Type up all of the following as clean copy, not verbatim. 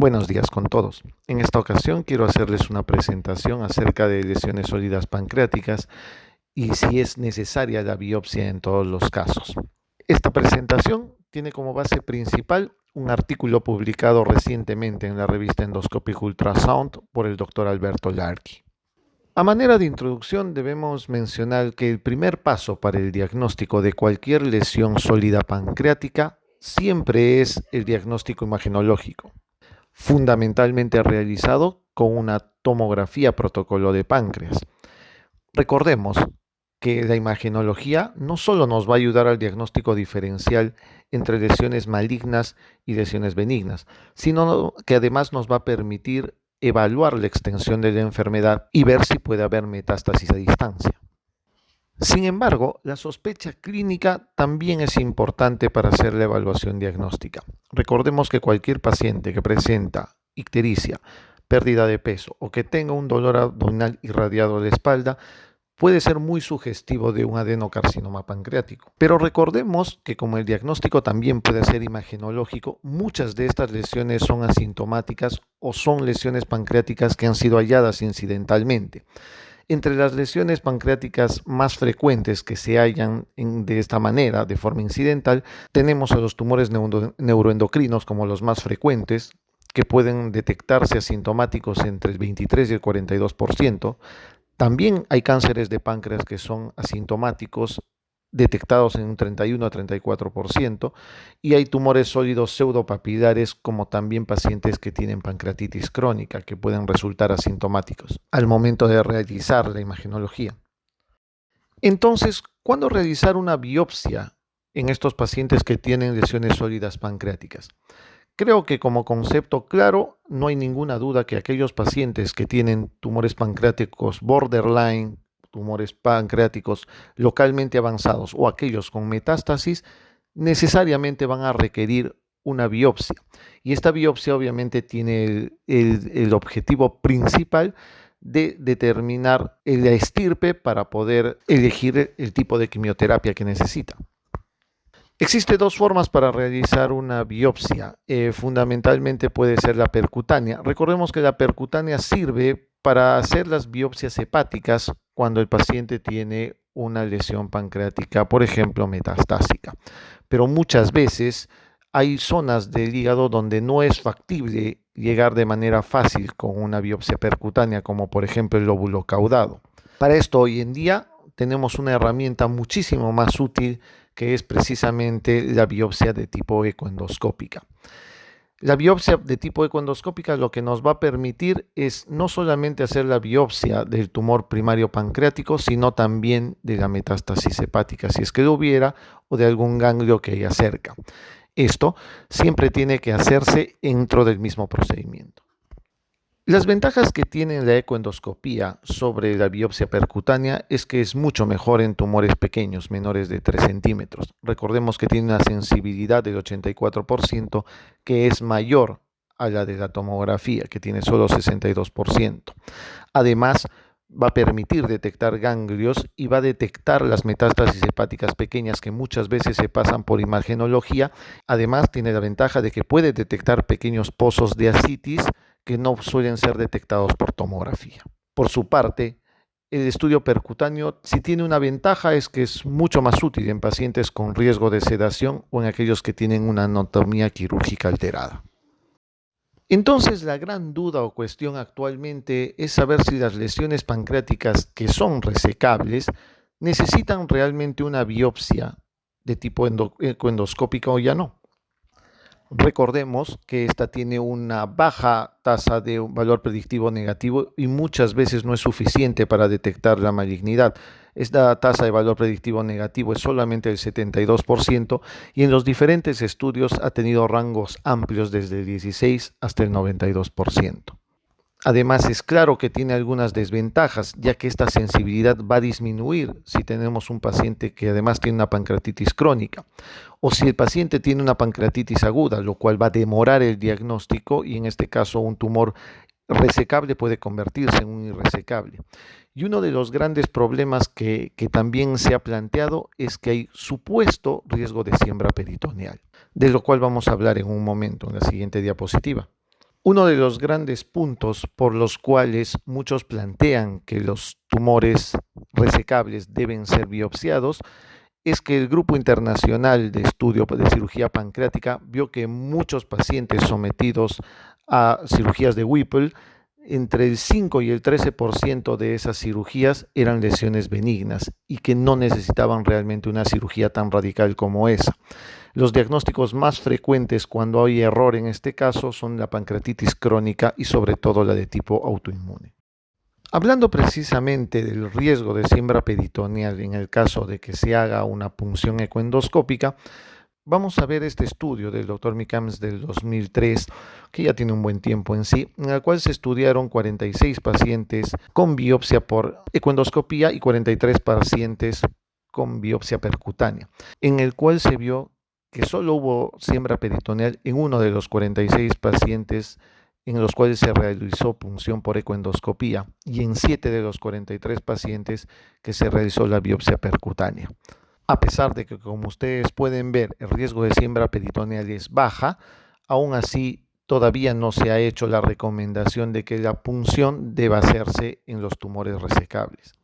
Buenos días con todos. En esta ocasión quiero hacerles una presentación acerca de lesiones sólidas pancreáticas y si es necesaria la biopsia en todos los casos. Esta presentación tiene como base principal un artículo publicado recientemente en la revista Endoscopic Ultrasound por el doctor Alberto Larky. A manera de introducción debemos mencionar que el primer paso para el diagnóstico de cualquier lesión sólida pancreática siempre es el diagnóstico imagenológico, fundamentalmente realizado con una tomografía protocolo de páncreas. Recordemos que la imagenología no solo nos va a ayudar al diagnóstico diferencial entre lesiones malignas y lesiones benignas, sino que además nos va a permitir evaluar la extensión de la enfermedad y ver si puede haber metástasis a distancia. Sin embargo, la sospecha clínica también es importante para hacer la evaluación diagnóstica. Recordemos que cualquier paciente que presenta ictericia, pérdida de peso o que tenga un dolor abdominal irradiado de espalda puede ser muy sugestivo de un adenocarcinoma pancreático. Pero recordemos que como el diagnóstico también puede ser imagenológico, muchas de estas lesiones son asintomáticas o son lesiones pancreáticas que han sido halladas incidentalmente. Entre las lesiones pancreáticas más frecuentes que se hallan de esta manera, de forma incidental, tenemos a los tumores neuroendocrinos como los más frecuentes, que pueden detectarse asintomáticos entre el 23 y el 42%. También hay cánceres de páncreas que son asintomáticos, detectados en un 31 a 34%, y hay tumores sólidos pseudopapilares como también pacientes que tienen pancreatitis crónica que pueden resultar asintomáticos al momento de realizar la imagenología. Entonces, ¿cuándo realizar una biopsia en estos pacientes que tienen lesiones sólidas pancreáticas? Creo que como concepto claro no hay ninguna duda que aquellos pacientes que tienen tumores pancreáticos borderline, tumores pancreáticos localmente avanzados o aquellos con metástasis, necesariamente van a requerir una biopsia. Y esta biopsia obviamente tiene el objetivo principal de determinar la estirpe para poder elegir el tipo de quimioterapia que necesita. Existen dos formas para realizar una biopsia. Fundamentalmente puede ser la percutánea. Recordemos que la percutánea sirve para hacer las biopsias hepáticas cuando el paciente tiene una lesión pancreática, por ejemplo, metastásica. Pero muchas veces hay zonas del hígado donde no es factible llegar de manera fácil con una biopsia percutánea, como por ejemplo el lóbulo caudado. Para esto hoy en día tenemos una herramienta muchísimo más útil que es precisamente la biopsia de tipo ecoendoscópica. La biopsia de tipo ecoendoscópica lo que nos va a permitir es no solamente hacer la biopsia del tumor primario pancreático, sino también de la metástasis hepática, si es que lo hubiera, o de algún ganglio que haya cerca. Esto siempre tiene que hacerse dentro del mismo procedimiento. Las ventajas que tiene la ecoendoscopía sobre la biopsia percutánea es que es mucho mejor en tumores pequeños, menores de 3 centímetros. Recordemos que tiene una sensibilidad del 84%, que es mayor a la de la tomografía, que tiene solo 62%. Además, va a permitir detectar ganglios y va a detectar las metástasis hepáticas pequeñas que muchas veces se pasan por imagenología. Además, tiene la ventaja de que puede detectar pequeños pozos de ascitis que no suelen ser detectados por tomografía. Por su parte, el estudio percutáneo, si tiene una ventaja, es que es mucho más útil en pacientes con riesgo de sedación o en aquellos que tienen una anatomía quirúrgica alterada. Entonces, la gran duda o cuestión actualmente es saber si las lesiones pancreáticas que son resecables necesitan realmente una biopsia de tipo ecoendoscópica o ya no. Recordemos que esta tiene una baja tasa de valor predictivo negativo y muchas veces no es suficiente para detectar la malignidad. Esta tasa de valor predictivo negativo es solamente el 72% y en los diferentes estudios ha tenido rangos amplios desde el 16 hasta el 92%. Además, es claro que tiene algunas desventajas, ya que esta sensibilidad va a disminuir si tenemos un paciente que además tiene una pancreatitis crónica, o si el paciente tiene una pancreatitis aguda, lo cual va a demorar el diagnóstico y en este caso un tumor resecable puede convertirse en un irresecable. Y uno de los grandes problemas que también se ha planteado es que hay supuesto riesgo de siembra peritoneal, de lo cual vamos a hablar en un momento, en la siguiente diapositiva. Uno de los grandes puntos por los cuales muchos plantean que los tumores resecables deben ser biopsiados es que el Grupo Internacional de Estudio de Cirugía Pancreática vio que muchos pacientes sometidos a cirugías de Whipple, entre el 5 y el 13% de esas cirugías eran lesiones benignas y que no necesitaban realmente una cirugía tan radical como esa. Los diagnósticos más frecuentes cuando hay error en este caso son la pancreatitis crónica y sobre todo la de tipo autoinmune. Hablando precisamente del riesgo de siembra peritoneal en el caso de que se haga una punción ecoendoscópica, vamos a ver este estudio del Dr. Mikams del 2003, que ya tiene un buen tiempo en sí, en el cual se estudiaron 46 pacientes con biopsia por ecoendoscopía y 43 pacientes con biopsia percutánea, en el cual se vio que solo hubo siembra peritoneal en uno de los 46 pacientes en los cuales se realizó punción por ecoendoscopía y en 7 de los 43 pacientes que se realizó la biopsia percutánea. A pesar de que, como ustedes pueden ver, el riesgo de siembra peritoneal es baja, aún así todavía no se ha hecho la recomendación de que la punción deba hacerse en los tumores resecables.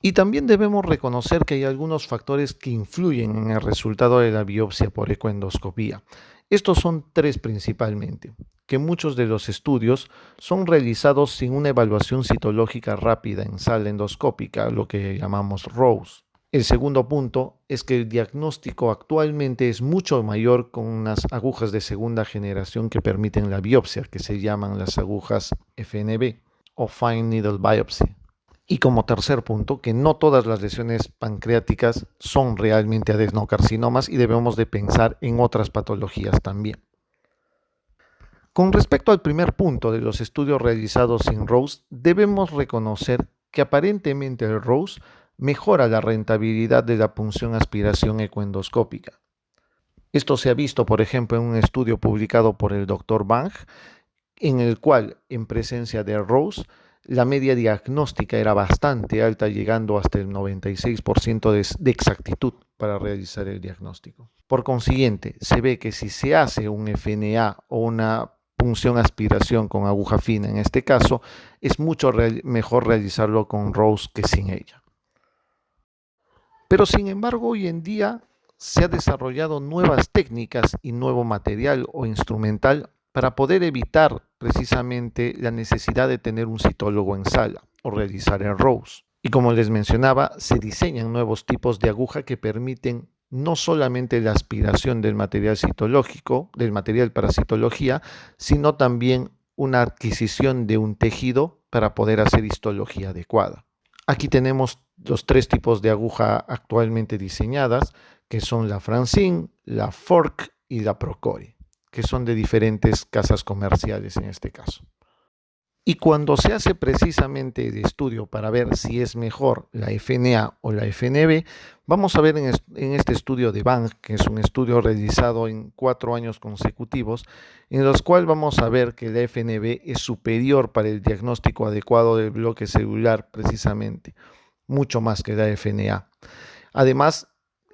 Y también debemos reconocer que hay algunos factores que influyen en el resultado de la biopsia por ecoendoscopía. Estos son tres principalmente, que muchos de los estudios son realizados sin una evaluación citológica rápida en sala endoscópica, lo que llamamos ROSE. El segundo punto es que el diagnóstico actualmente es mucho mayor con unas agujas de segunda generación que permiten la biopsia, que se llaman las agujas FNB o Fine Needle Biopsy. Y como tercer punto, que no todas las lesiones pancreáticas son realmente adenocarcinomas y debemos de pensar en otras patologías también. Con respecto al primer punto de los estudios realizados en ROSE, debemos reconocer que aparentemente el ROSE mejora la rentabilidad de la punción aspiración ecoendoscópica. Esto se ha visto, por ejemplo, en un estudio publicado por el Dr. Bang, en el cual, en presencia de ROSE, la media diagnóstica era bastante alta, llegando hasta el 96% de exactitud para realizar el diagnóstico. Por consiguiente, se ve que si se hace un FNA o una punción aspiración con aguja fina en este caso, es mucho mejor realizarlo con ROSE que sin ella. Pero sin embargo, hoy en día se ha desarrollado nuevas técnicas y nuevo material o instrumental para poder evitar precisamente la necesidad de tener un citólogo en sala o realizar el ROSE. Y como les mencionaba, se diseñan nuevos tipos de aguja que permiten no solamente la aspiración del material citológico, del material para citología, sino también una adquisición de un tejido para poder hacer histología adecuada. Aquí tenemos los tres tipos de aguja actualmente diseñadas, que son la Francine, la Fork y la Procore, que son de diferentes casas comerciales en este caso. Y cuando se hace precisamente el estudio para ver si es mejor la FNA o la FNB, vamos a ver en este estudio de Bang, que es un estudio realizado en 4 años consecutivos, en los cuales vamos a ver que la FNB es superior para el diagnóstico adecuado del bloque celular precisamente, mucho más que la FNA. Además,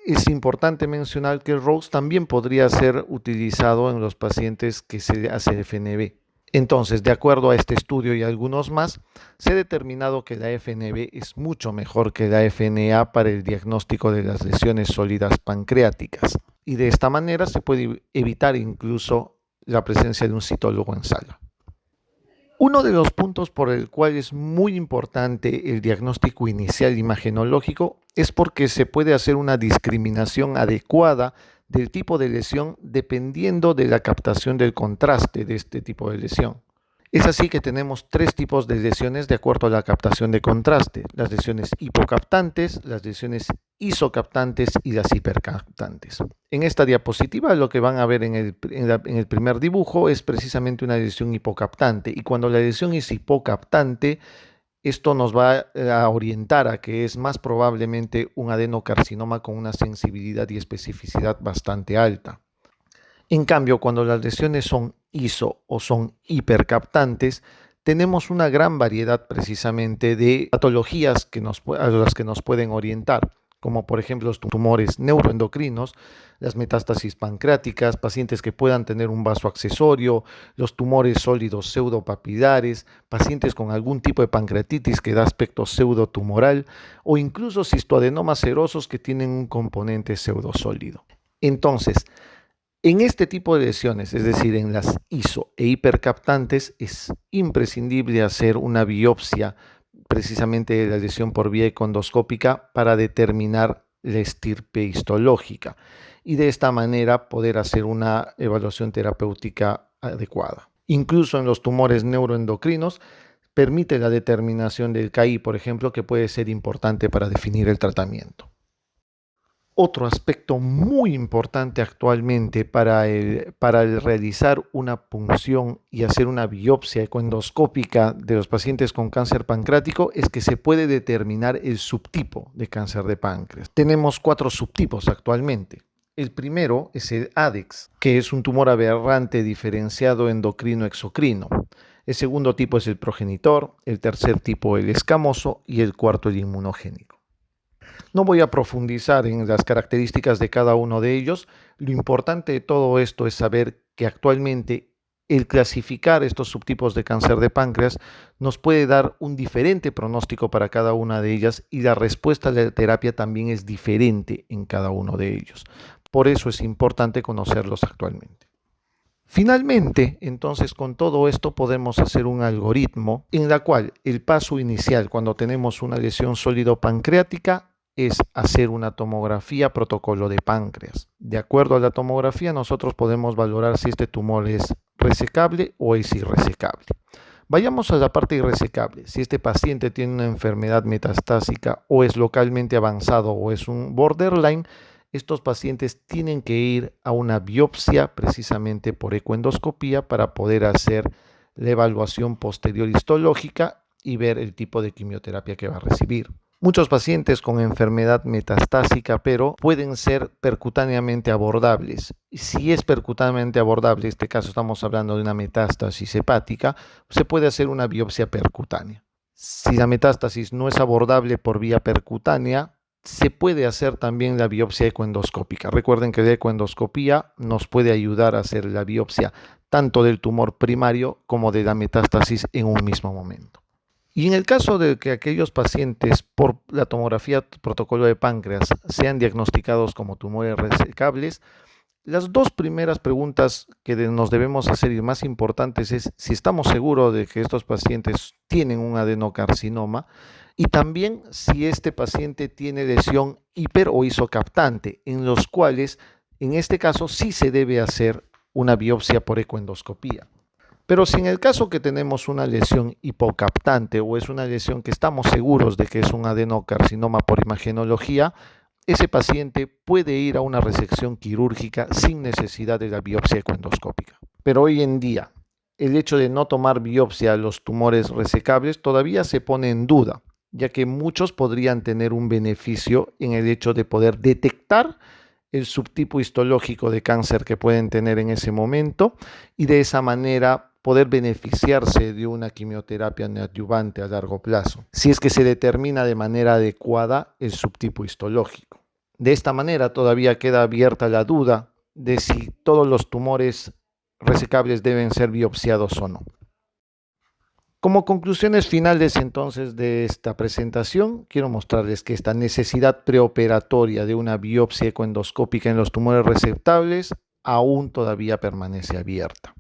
es importante mencionar que el ROSE también podría ser utilizado en los pacientes que se hace FNB. Entonces, de acuerdo a este estudio y algunos más, se ha determinado que la FNB es mucho mejor que la FNA para el diagnóstico de las lesiones sólidas pancreáticas. Y de esta manera se puede evitar incluso la presencia de un citólogo en sala. Uno de los puntos por el cual es muy importante el diagnóstico inicial imagenológico es porque se puede hacer una discriminación adecuada del tipo de lesión dependiendo de la captación del contraste de este tipo de lesión. Es así que tenemos 3 tipos de lesiones de acuerdo a la captación de contraste: las lesiones hipocaptantes, las lesiones isocaptantes y las hipercaptantes. En esta diapositiva lo que van a ver en el primer dibujo es precisamente una lesión hipocaptante, y cuando la lesión es hipocaptante, esto nos va a orientar a que es más probablemente un adenocarcinoma con una sensibilidad y especificidad bastante alta. En cambio, cuando las lesiones son iso o son hipercaptantes, tenemos una gran variedad precisamente de patologías a las que nos pueden orientar, como por ejemplo los tumores neuroendocrinos, las metástasis pancreáticas, pacientes que puedan tener un vaso accesorio, los tumores sólidos pseudopapilares, pacientes con algún tipo de pancreatitis que da aspecto pseudotumoral o incluso cistoadenomas serosos que tienen un componente pseudosólido. Entonces, en este tipo de lesiones, es decir, en las ISO e hipercaptantes, es imprescindible hacer una biopsia precisamente de la lesión por vía econdoscópica para determinar la estirpe histológica y de esta manera poder hacer una evaluación terapéutica adecuada. Incluso en los tumores neuroendocrinos permite la determinación del KI, por ejemplo, que puede ser importante para definir el tratamiento. Otro aspecto muy importante actualmente para realizar una punción y hacer una biopsia ecoendoscópica de los pacientes con cáncer pancreático es que se puede determinar el subtipo de cáncer de páncreas. Tenemos 4 subtipos actualmente. El primero es el ADEX, que es un tumor aberrante diferenciado endocrino-exocrino. El segundo tipo es el progenitor, el tercer tipo el escamoso y el cuarto el inmunogénico. No voy a profundizar en las características de cada uno de ellos. Lo importante de todo esto es saber que actualmente el clasificar estos subtipos de cáncer de páncreas nos puede dar un diferente pronóstico para cada una de ellas y la respuesta de la terapia también es diferente en cada uno de ellos. Por eso es importante conocerlos actualmente. Finalmente, entonces, con todo esto podemos hacer un algoritmo en la cual el paso inicial cuando tenemos una lesión sólido pancreática es hacer una tomografía protocolo de páncreas. De acuerdo a la tomografía, nosotros podemos valorar si este tumor es resecable o es irresecable. Vayamos a la parte irresecable. Si este paciente tiene una enfermedad metastásica o es localmente avanzado o es un borderline, estos pacientes tienen que ir a una biopsia precisamente por ecoendoscopía para poder hacer la evaluación posterior histológica y ver el tipo de quimioterapia que va a recibir. Muchos pacientes con enfermedad metastásica, pero pueden ser percutáneamente abordables. Si es percutáneamente abordable, en este caso estamos hablando de una metástasis hepática, se puede hacer una biopsia percutánea. Si la metástasis no es abordable por vía percutánea, se puede hacer también la biopsia ecoendoscópica. Recuerden que la ecoendoscopía nos puede ayudar a hacer la biopsia tanto del tumor primario como de la metástasis en un mismo momento. Y en el caso de que aquellos pacientes por la tomografía protocolo de páncreas sean diagnosticados como tumores resecables, las 2 primeras preguntas que nos debemos hacer y más importantes es si estamos seguros de que estos pacientes tienen un adenocarcinoma y también si este paciente tiene lesión hiper o isocaptante, en los cuales en este caso sí se debe hacer una biopsia por ecoendoscopía. Pero si en el caso que tenemos una lesión hipocaptante o es una lesión que estamos seguros de que es un adenocarcinoma por imagenología, ese paciente puede ir a una resección quirúrgica sin necesidad de la biopsia ecoendoscópica. Pero hoy en día, el hecho de no tomar biopsia a los tumores resecables todavía se pone en duda, ya que muchos podrían tener un beneficio en el hecho de poder detectar el subtipo histológico de cáncer que pueden tener en ese momento y de esa manera poder beneficiarse de una quimioterapia neoadyuvante a largo plazo, si es que se determina de manera adecuada el subtipo histológico. De esta manera todavía queda abierta la duda de si todos los tumores resecables deben ser biopsiados o no. Como conclusiones finales entonces de esta presentación, quiero mostrarles que esta necesidad preoperatoria de una biopsia ecoendoscópica en los tumores resectables aún todavía permanece abierta.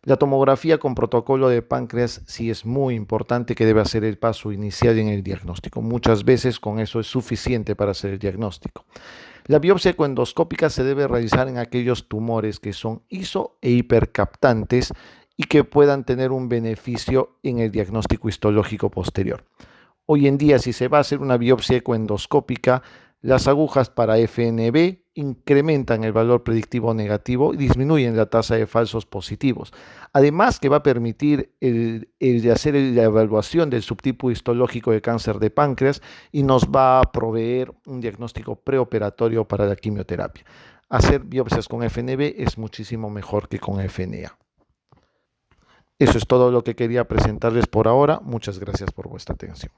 La tomografía con protocolo de páncreas sí es muy importante, que debe hacer el paso inicial en el diagnóstico. Muchas veces con eso es suficiente para hacer el diagnóstico. La biopsia ecoendoscópica se debe realizar en aquellos tumores que son iso e hipercaptantes y que puedan tener un beneficio en el diagnóstico histológico posterior. Hoy en día, si se va a hacer una biopsia ecoendoscópica, las agujas para FNB incrementan el valor predictivo negativo y disminuyen la tasa de falsos positivos. Además que va a permitir el de hacer la evaluación del subtipo histológico de cáncer de páncreas y nos va a proveer un diagnóstico preoperatorio para la quimioterapia. Hacer biopsias con FNB es muchísimo mejor que con FNA. Eso es todo lo que quería presentarles por ahora. Muchas gracias por vuestra atención.